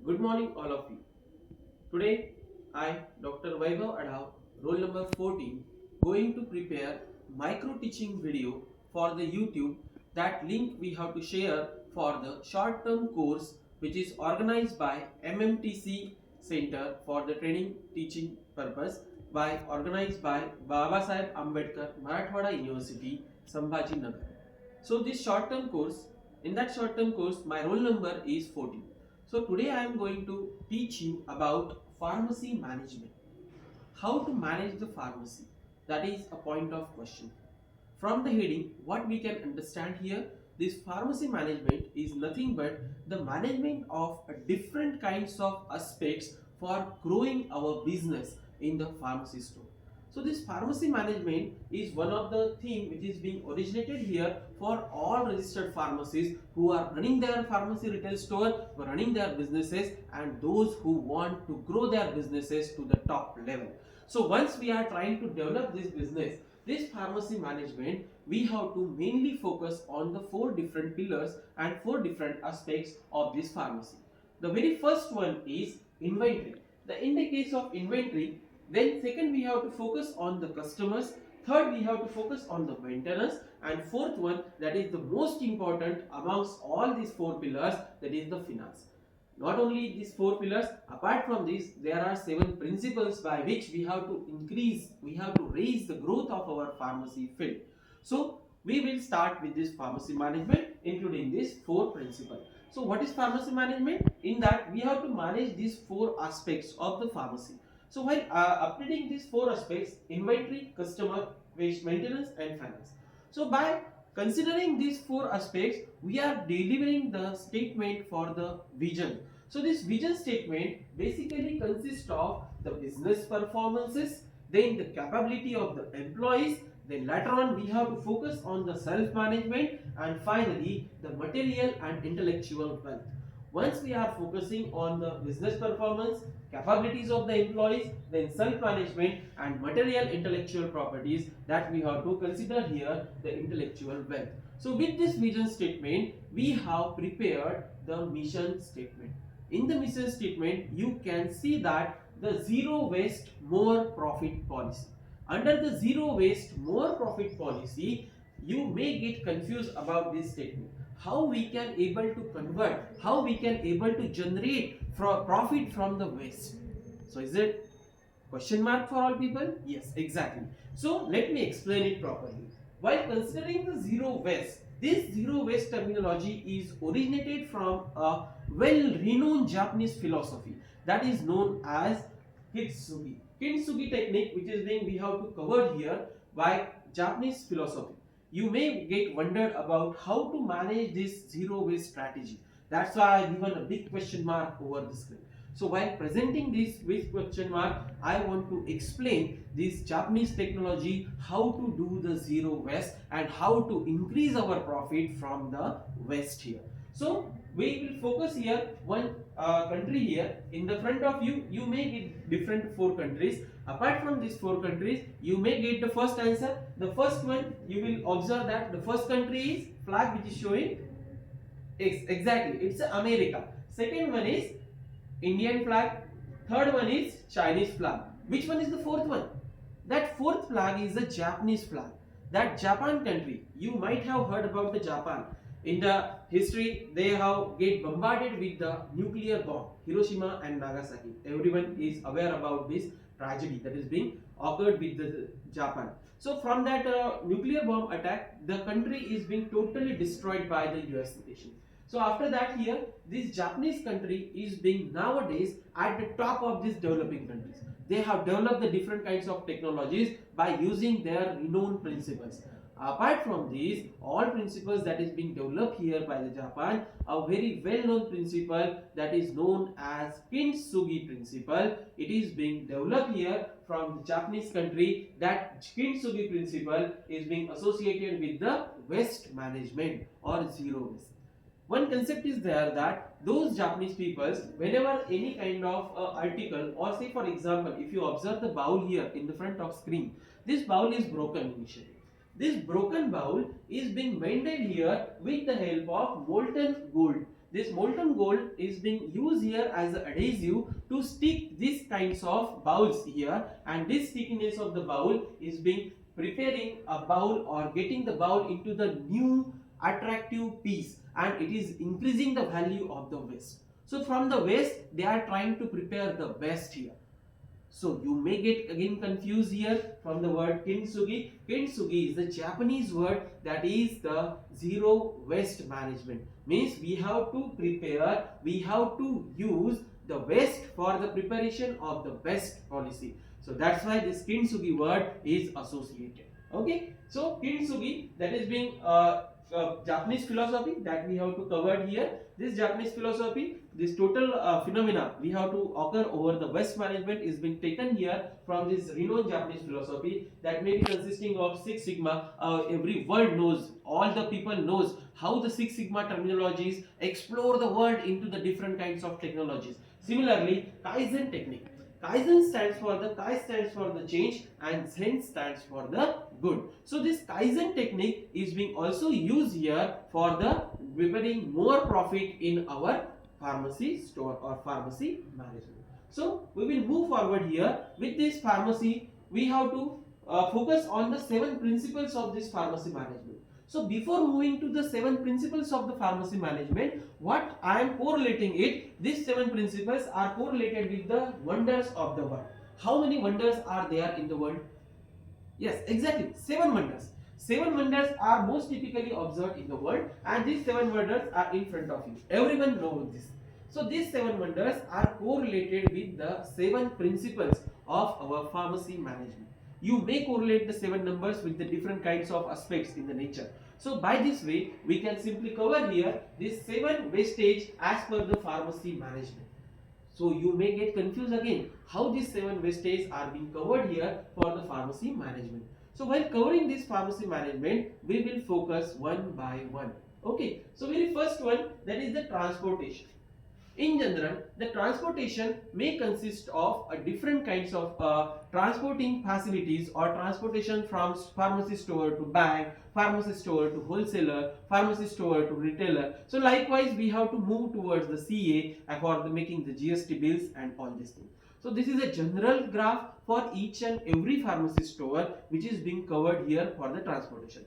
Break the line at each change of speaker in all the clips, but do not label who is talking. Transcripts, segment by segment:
Good morning, all of you. Today, I, Dr. Vaibhav Adhao, roll number 14, going to prepare micro teaching video for the YouTube. That link we have to share for the short-term course which is organized by MMTC Center for the Training Teaching Purpose by organized by Baba Saheb Ambedkar Marathwada University, Sambhajinagar. So this short-term course, in that short-term course, my roll number is 14. So today I am going to teach you about pharmacy management. How to manage the pharmacy? That is a point of question. From the heading, what we can understand here, this pharmacy management is nothing but the management of different kinds of aspects for growing our business in the pharmacy store. So this pharmacy management is one of the thing which is being originated here for all registered pharmacies who are running their pharmacy retail store, who are running their businesses, and those who want to grow their businesses to the top level. So once we are trying to develop this business, this pharmacy management, we have to mainly focus on the four different pillars and four different aspects of this pharmacy. The very first one is inventory. In the case of inventory, then second we have to focus on the customers, third we have to focus on the maintenance, and fourth one, that is the most important amongst all these four pillars, that is the finance. Not only these four pillars, apart from this, there are 7 principles by which we have to raise the growth of our pharmacy field. So we will start with this pharmacy management, including these 4 principles. So what is pharmacy management? In that we have to manage these 4 aspects of the pharmacy. So while updating these 4 aspects, inventory, customer, waste maintenance, and finance. So by considering these 4 aspects, we are delivering the statement for the vision. So this vision statement basically consists of the business performances, then the capability of the employees, then later on we have to focus on the self-management, and finally the material and intellectual wealth. Once we are focusing on the business performance, capabilities of the employees, then self-management and material intellectual properties, that we have to consider here the intellectual wealth. So with this vision statement, we have prepared the mission statement. In the mission statement, you can see that the zero waste, more profit policy. Under the zero waste, more profit policy, you may get confused about this statement. How we can able to convert, how we can able to generate profit from the waste. So is it question mark for all people? Yes, exactly. So let me explain it properly. While considering the zero waste, this zero waste terminology is originated from a well-renowned Japanese philosophy that is known as Kintsugi. Kintsugi technique, which is being we have to cover here by Japanese philosophy. You may get wondered about how to manage this zero waste strategy. That's why I given a big question mark over the screen. So while presenting this with question mark, I want to explain this Japanese technology, how to do the zero waste and how to increase our profit from the waste here. So we will focus here one country here in the front of you. You may get different 4 countries. Apart from these 4 countries, you may get the first answer. The first one, you will observe that the first country is flag which is showing exactly, it's America. Second one is Indian flag. Third one is Chinese flag. Which one is the fourth one? That fourth flag is the Japanese flag. That Japan country, you might have heard about the Japan. In the history, they have get bombarded with the nuclear bomb, Hiroshima and Nagasaki. Everyone is aware about this tragedy that is being occurred with the Japan. So from that nuclear bomb attack, the country is being totally destroyed by the US nation. So after that here, this Japanese country is being nowadays at the top of these developing countries. They have developed the different kinds of technologies by using their renowned principles. Apart from these, all principles that is being developed here by the Japan, a very well-known principle that is known as Kintsugi principle. It is being developed here from the Japanese country. That Kintsugi principle is being associated with the waste management or zero waste. One concept is there that those Japanese peoples, whenever any kind of article, or say for example, if you observe the bowl here in the front of screen, this bowl is broken initially. This broken bowl is being mended here with the help of molten gold. This molten gold is being used here as an adhesive to stick these kinds of bowls here, and this stickiness of the bowl is being preparing a bowl or getting the bowl into the new attractive piece, and it is increasing the value of the waste. So from the waste they are trying to prepare the best here. So you may get again confused here from the word kintsugi. Kintsugi is the Japanese word that is the zero waste management. Means we have to prepare, we have to use the waste for the preparation of the best policy. So that's why this kintsugi word is associated. Okay. So kintsugi, that is being Japanese philosophy that we have to cover here. This Japanese philosophy, this total phenomena we have to occur over the waste management is being taken here from this renowned Japanese philosophy that may be consisting of Six Sigma. Every world knows, all the people knows how the Six Sigma terminologies explore the world into the different kinds of technologies. Similarly, Kaizen technique. Kaizen stands for the change, and Zen stands for the good. So this Kaizen technique is being also used here for the preparing more profit in our pharmacy store or pharmacy management. So we will move forward here with this pharmacy. We have to focus on the 7 principles of this pharmacy management. So before moving to the 7 principles of the pharmacy management, what I am correlating it, these 7 principles are correlated with the wonders of the world. How many wonders are there in the world? Yes, exactly, 7 wonders. 7 wonders are most typically observed in the world, and these 7 wonders are in front of you. Everyone knows this. So these 7 wonders are correlated with the 7 principles of our pharmacy management. You may correlate the 7 numbers with the different kinds of aspects in the nature. So by this way, we can simply cover here these 7 wastage as per the pharmacy management. So you may get confused again how these 7 wastage are being covered here for the pharmacy management. So while covering this pharmacy management, we will focus one by one. Okay. So very first one, that is the transportation. In general, the transportation may consist of different kinds of transporting facilities or transportation from pharmacy store to bank, pharmacy store to wholesaler, pharmacy store to retailer. So likewise, we have to move towards the CA for making the GST bills and all these things. So this is a general graph for each and every pharmacy store which is being covered here for the transportation.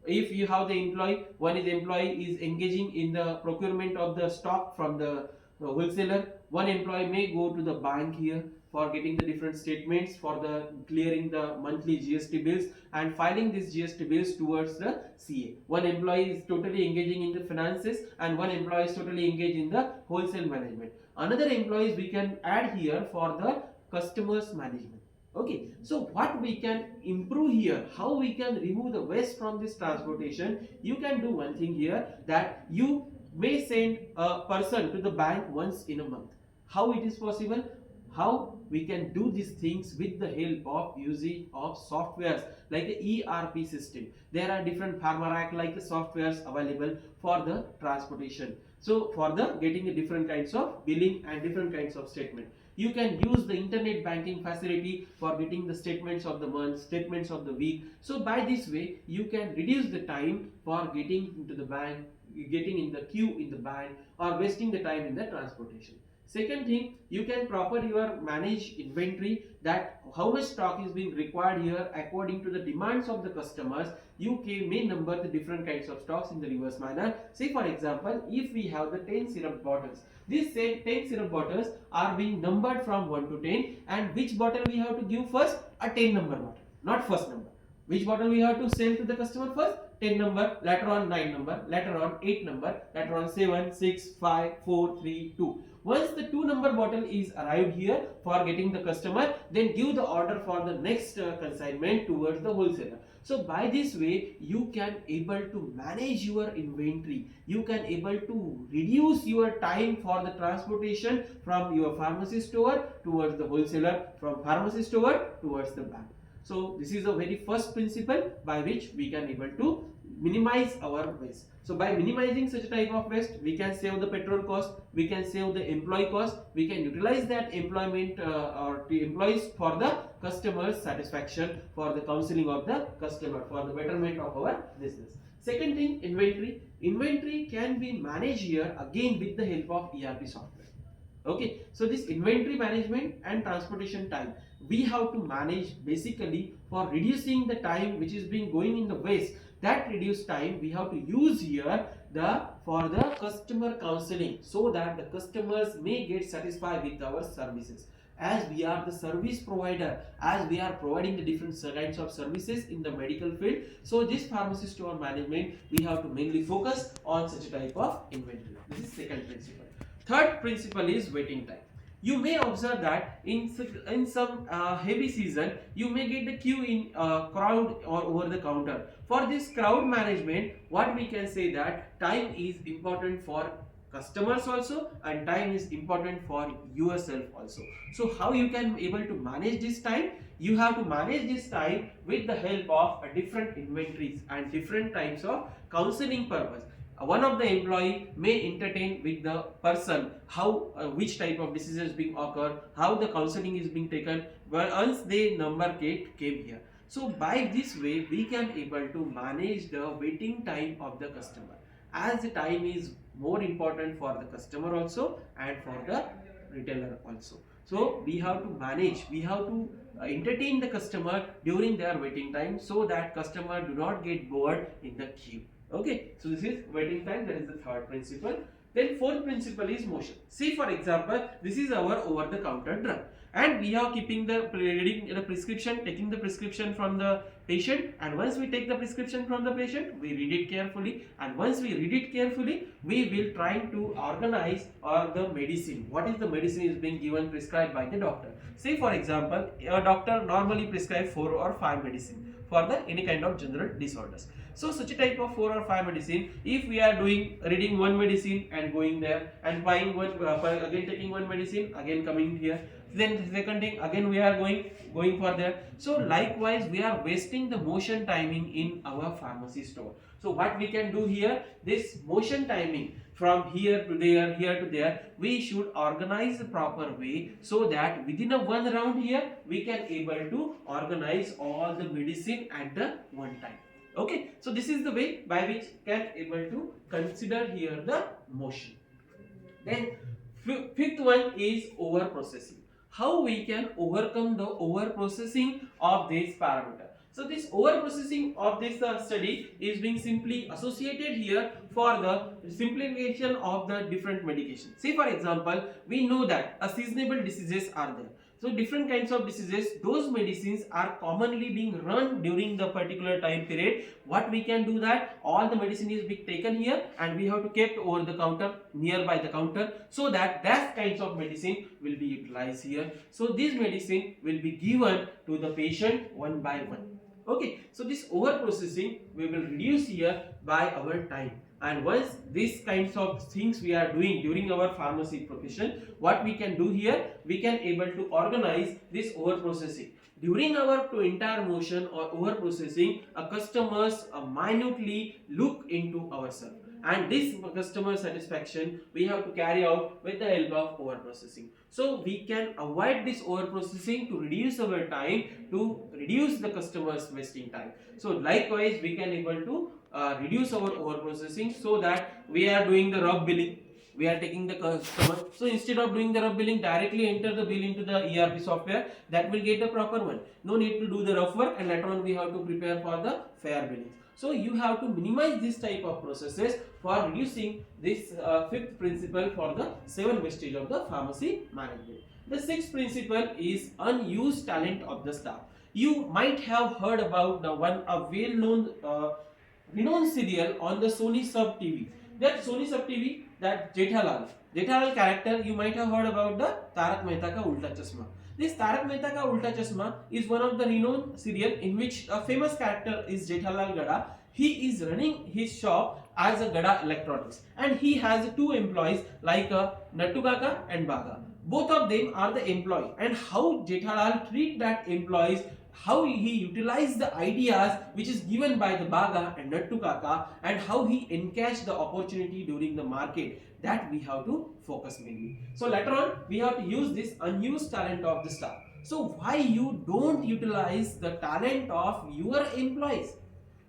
If you have the employee, one is employee is engaging in the procurement of the stock from the wholesaler. One employee may go to the bank here for getting the different statements for the clearing the monthly GST bills and filing these GST bills towards the CA. One employee is totally engaging in the finances, and one employee is totally engaged in the wholesale management. Another employees we can add here for the customers management. Okay, so what we can improve here, how we can remove the waste from this transportation? You can do one thing here, that you may send a person to the bank once in a month. How it is possible? How we can do these things with the help of using of softwares like the ERP system. There are different pharma like softwares available for the transportation. So for the getting the different kinds of billing and different kinds of statement. You can use the internet banking facility for getting the statements of the month, statements of the week. So by this way, you can reduce the time for getting into the bank, getting in the queue in the bank, or wasting the time in the transportation. Second thing, you can proper your manage inventory, that how much stock is being required here according to the demands of the customers. You may number the different kinds of stocks in the reverse manner. Say for example, if we have the 10 syrup bottles, these same 10 syrup bottles are being numbered from 1 to 10, and which bottle we have to give first? A 10 number bottle, not first number. Which bottle we have to sell to the customer first? 10 number, later on 9 number, later on 8 number, later on 7, 6, 5, 4, 3, 2. Once the 2 number bottle is arrived here for getting the customer, then give the order for the next consignment towards the wholesaler. So by this way, you can able to manage your inventory. You can able to reduce your time for the transportation from your pharmacy store towards the wholesaler, from pharmacy store towards the bank. So this is the very first principle by which we can able to minimize our waste. So by minimizing such a type of waste, we can save the petrol cost, we can save the employee cost, we can utilize that employment or the employees for the customer's satisfaction, for the counseling of the customer, for the betterment of our business. Second thing, inventory. Inventory can be managed here again with the help of ERP software. Okay, so this inventory management and transportation time, we have to manage basically for reducing the time which is being going in the waste. That reduced time we have to use here the for the customer counseling, so that the customers may get satisfied with our services. As we are the service provider, as we are providing the different kinds of services in the medical field, so this pharmacy store management we have to mainly focus on such a type of inventory. This is second principle. Third principle is waiting time. You may observe that in some heavy season, you may get the queue in crowd or over the counter. For this crowd management, what we can say that time is important for customers also, and time is important for yourself also. So how you can able to manage this time? You have to manage this time with the help of different inventories and different types of counseling purpose. One of the employee may entertain with the person how which type of diseases being occur, how the counseling is being taken once the number came here. So by this way we can able to manage the waiting time of the customer, as the time is more important for the customer also and for the retailer also. So we have to manage, we have to entertain the customer during their waiting time, so that customer do not get bored in the queue. Okay, so this is waiting time, that is the third principle. Then fourth principle is motion. See, for example, this is our over the counter drug, and we are keeping the reading the prescription, taking the prescription from the patient, and once we take the prescription from the patient, we read it carefully, and once we read it carefully, we will try to organize the medicine. What is the medicine is being given prescribed by the doctor. Say for example, a doctor normally prescribe 4 or 5 medicine for the any kind of general disorders. So such a type of 4 or 5 medicine, if we are reading one medicine and going there and buying one again, taking one medicine again coming here, then second thing again we are going for there. So likewise we are wasting the motion timing in our pharmacy store. So what we can do here, this motion timing from here to there, we should organize the proper way, so that within a one round here we can able to organize all the medicine at the one time. Okay, so this is the way by which can able to consider here the motion. Then fifth one is over processing. How we can overcome the over processing of this parameter. So this over processing of this study is being simply associated here for the simplification of the different medications. Say for example, we know that a seasonable diseases are there. So different kinds of diseases, those medicines are commonly being run during the particular time period. What we can do that all the medicine is being taken here and we have to kept over the counter, nearby the counter, so that that kinds of medicine will be utilized here. So this medicine will be given to the patient one by one. Okay, so this over processing we will reduce here by our time. And once these kinds of things we are doing during our pharmacy profession, what we can do here, we can able to organize this over processing. During our entire motion or over processing, a customers minutely look into ourselves, and this customer satisfaction we have to carry out with the help of over processing. So we can avoid this over processing to reduce our time, to reduce the customers wasting time. So likewise we can able to reduce our over processing, so that we are doing the rough billing, we are taking the customer. So instead of doing the rough billing, directly enter the bill into the ERP software, that will get the proper one. No need to do the rough work, and later on we have to prepare for the fair billing. So you have to minimize this type of processes for reducing this fifth principle for the 7 wastage of the pharmacy management. The sixth principle is unused talent of the staff. You might have heard about the one a well-known renowned serial on the Sony Sub TV. That Sony Sub TV, that Jethalal character, you might have heard about the Tarak Mehta Ka Ulta Chashma. This Tarak Mehta Ka Ulta Chashma is one of the renowned serial in which a famous character is Jethalal Gada. He is running his shop as a Gada Electronics, and he has 2 employees like Nattu Kaka and Baga. Both of them are the employee, and how Jethalal treat that employees, how he utilized the ideas which is given by the Baga and Nattu Kaka, and how he encashed the opportunity during the market, that we have to focus mainly. So later on we have to use this unused talent of the staff. So why you don't utilize the talent of your employees?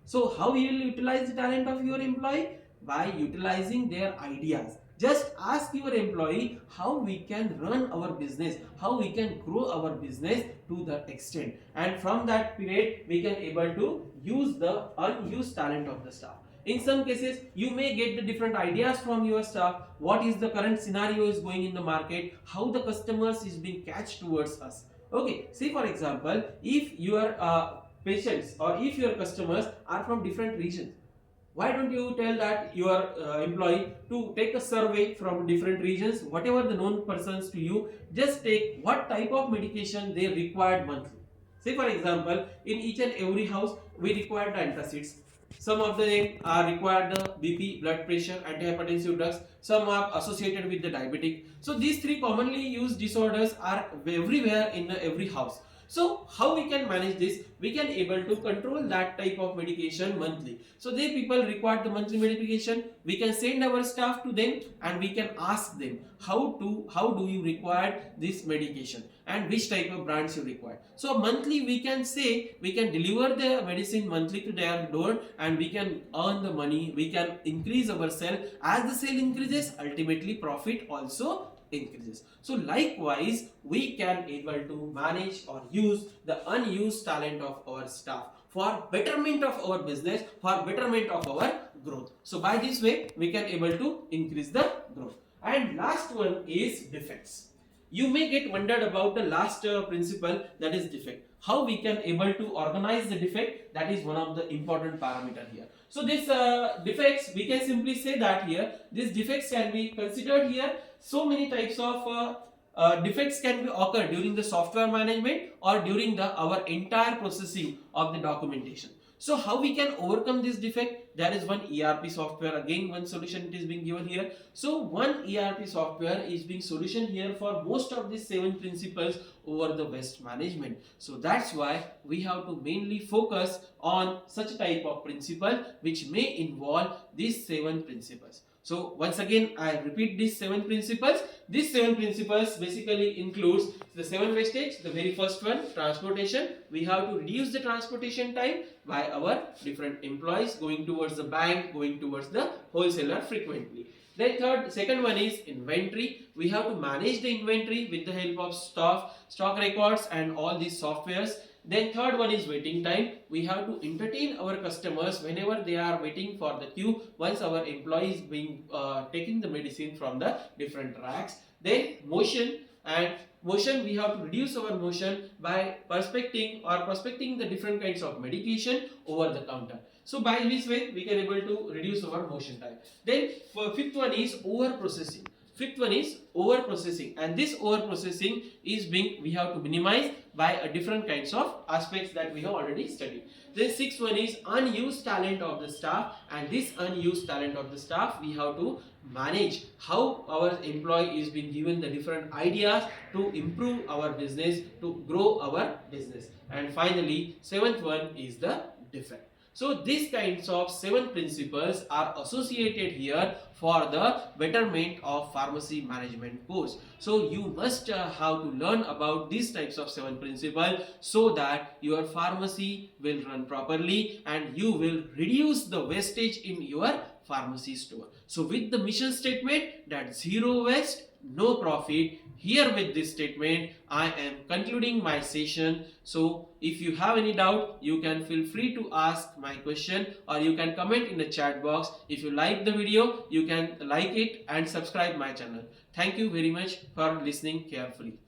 So how you will utilize the talent of your employee? By utilizing their ideas. Just ask your employee how we can run our business, how we can grow our business to that extent, and from that period we can able to use the unused talent of the staff. In some cases you may get the different ideas from your staff, what is the current scenario is going in the market, how the customers is being catched towards us. Okay, see for example, if your patients or if your customers are from different regions, why don't you tell that your employee to take a survey from different regions, whatever the known persons to you, just take what type of medication they required monthly. Say for example, in each and every house we require the antacids. Some of them are required the BP, blood pressure, antihypertensive drugs. Some are associated with the diabetic. So these three commonly used disorders are everywhere in every house. So how we can manage this? We can able to control that type of medication monthly. So they people require the monthly medication. We can send our staff to them and we can ask them how do you require this medication and which type of brands you require. So monthly we can say we can deliver the medicine monthly to their door and we can earn the money. We can increase our sale. As the sale increases, ultimately profit also increases. So likewise we can able to manage or use the unused talent of our staff for betterment of our business, for betterment of our growth. So by this way we can able to increase the growth. And last one is defects. You may get wondered about the last principle, that is defect. How we can able to organize the defect, that is one of the important parameter here. So this defects, we can simply say that here these defects can be considered here. So many types of defects can be occur during the software management or during the our entire processing of the documentation. So how we can overcome this defect? There is one ERP software, again one solution it is being given here. So one ERP software is being solution here for most of these 7 principles over the waste management. So that's why we have to mainly focus on such type of principle which may involve these 7 principles. So once again I repeat these 7 principles. These 7 principles basically includes the 7 wastage. The very first one, transportation. We have to reduce the transportation time by our different employees going towards the bank, going towards the wholesaler frequently. Then second one is inventory. We have to manage the inventory with the help of stock records and all these softwares. Then third one is waiting time. We have to entertain our customers whenever they are waiting for the queue once our employees being taking the medicine from the different racks. Then motion, and motion we have to reduce our motion by prospecting the different kinds of medication over the counter. So by this way we can able to reduce our motion time. Then fifth one is over processing. Fifth one is over processing, and this over processing is being we have to minimize by different kinds of aspects that we have already studied. Then sixth one is unused talent of the staff, and this unused talent of the staff we have to manage how our employee is being given the different ideas to improve our business, to grow our business. And finally seventh one is the defect. So these kinds of 7 principles are associated here for the betterment of pharmacy management course. So you must have to learn about these types of 7 principles so that your pharmacy will run properly and you will reduce the wastage in your pharmacy store. So with the mission statement that zero waste, no profit, here with this statement I am concluding my session. So if you have any doubt, you can feel free to ask my question or you can comment in the chat box. If you like the video, you can like it and subscribe my channel. Thank you very much for listening carefully.